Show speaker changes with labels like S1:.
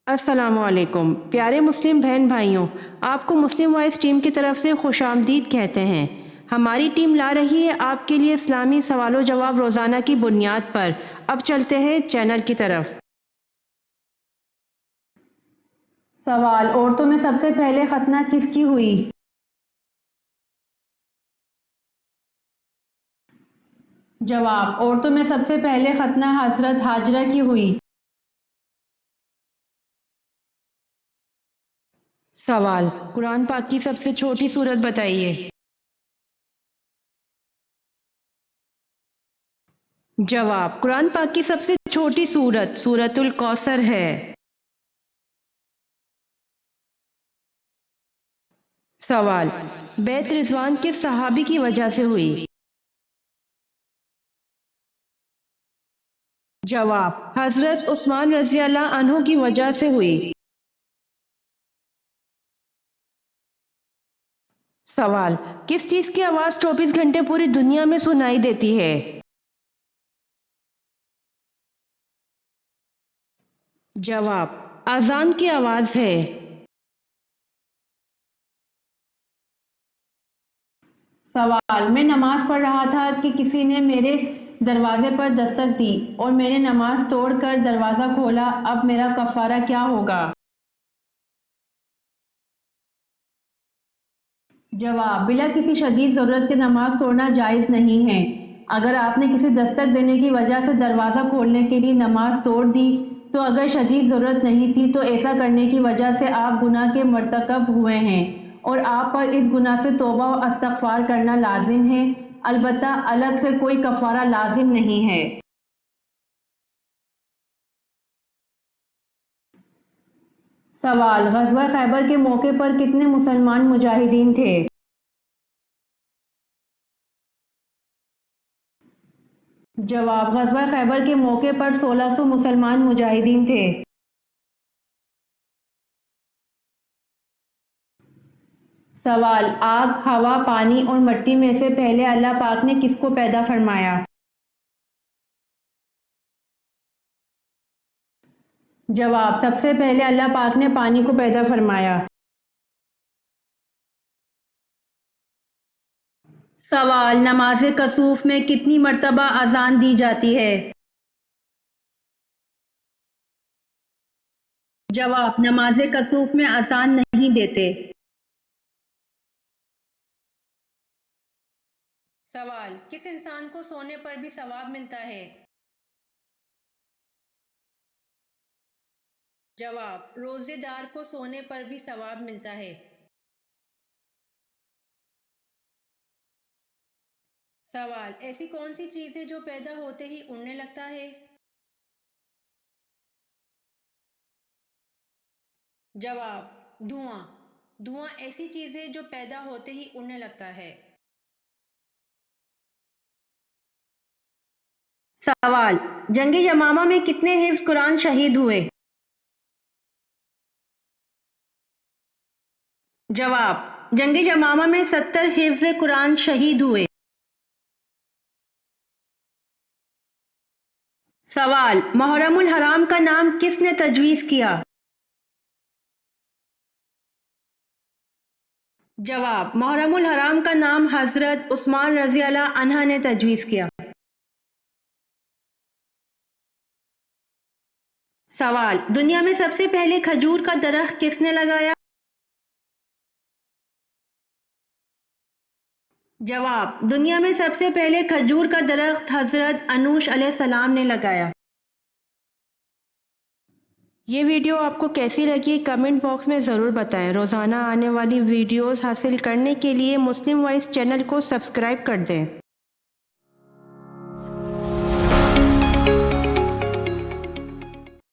S1: السلام علیکم پیارے مسلم بہن بھائیوں، آپ کو مسلم وائس ٹیم کی طرف سے خوش آمدید کہتے ہیں۔ ہماری ٹیم لا رہی ہے آپ کے لیے اسلامی سوال و جواب روزانہ کی بنیاد پر۔ اب چلتے ہیں چینل کی طرف۔
S2: سوال: عورتوں میں سب سے پہلے ختنہ کس کی ہوئی؟ جواب: عورتوں میں سب سے پہلے ختنہ حضرت ہاجرہ کی ہوئی۔
S1: سوال: قرآن پاک کی سب سے چھوٹی سورت بتائیے۔ جواب: قرآن پاک کی سب سے چھوٹی سورت سورۃ الکوثر ہے۔ سوال: بیعت رضوان کس صحابی کی وجہ سے ہوئی؟ جواب: حضرت عثمان رضی اللہ عنہ کی وجہ سے ہوئی۔ سوال: کس چیز کی آواز 24 گھنٹے پوری دنیا میں سنائی دیتی ہے؟ جواب: اذان کی آواز ہے۔
S2: سوال: میں نماز پڑھ رہا تھا کہ کسی نے میرے دروازے پر دستک دی اور میں نے نماز توڑ کر دروازہ کھولا، اب میرا کفارہ کیا ہوگا؟ جواب: بلا کسی شدید ضرورت کے نماز توڑنا جائز نہیں ہے۔ اگر آپ نے کسی دستک دینے کی وجہ سے دروازہ کھولنے کے لیے نماز توڑ دی تو اگر شدید ضرورت نہیں تھی تو ایسا کرنے کی وجہ سے آپ گناہ کے مرتکب ہوئے ہیں اور آپ پر اس گناہ سے توبہ و استغفار کرنا لازم ہے، البتہ الگ سے کوئی کفارہ لازم نہیں ہے۔ سوال: غزوہ خیبر کے موقع پر کتنے مسلمان مجاہدین تھے؟ جواب: غزوہ خیبر کے موقع پر 1600 مسلمان مجاہدین تھے۔ سوال: آگ، ہوا، پانی اور مٹی میں سے پہلے اللہ پاک نے کس کو پیدا فرمایا؟ جواب: سب سے پہلے اللہ پاک نے پانی کو پیدا فرمایا۔ سوال: نماز کسوف میں کتنی مرتبہ اذان دی جاتی ہے؟ جواب: نماز کسوف میں اذان نہیں دیتے۔
S1: سوال: کس انسان کو سونے پر بھی ثواب ملتا ہے؟ جواب: روزے دار کو سونے پر بھی ثواب ملتا ہے۔ سوال: ایسی کون سی چیز ہے جو پیدا ہوتے ہی اڑنے لگتا ہے؟ جواب: دھواں۔ دھواں ایسی چیز ہے جو پیدا ہوتے ہی اڑنے لگتا ہے۔
S2: سوال: جنگ یمامہ میں کتنے حفظ قرآن شہید ہوئے؟ جواب: جنگ یمامہ میں 70 حفظ قرآن شہید ہوئے۔ سوال: محرم الحرام کا نام کس نے تجویز کیا؟ جواب: محرم الحرام کا نام حضرت عثمان رضی اللہ عنہ نے تجویز کیا۔ سوال: دنیا میں سب سے پہلے کھجور کا درخت کس نے لگایا؟ جواب: دنیا میں سب سے پہلے کھجور کا درخت حضرت انوش علیہ السلام نے لگایا۔
S1: یہ ویڈیو آپ کو کیسی لگی کمنٹ باکس میں ضرور بتائیں۔ روزانہ آنے والی ویڈیوز حاصل کرنے کے لیے مسلم وائس چینل کو سبسکرائب کر دیں۔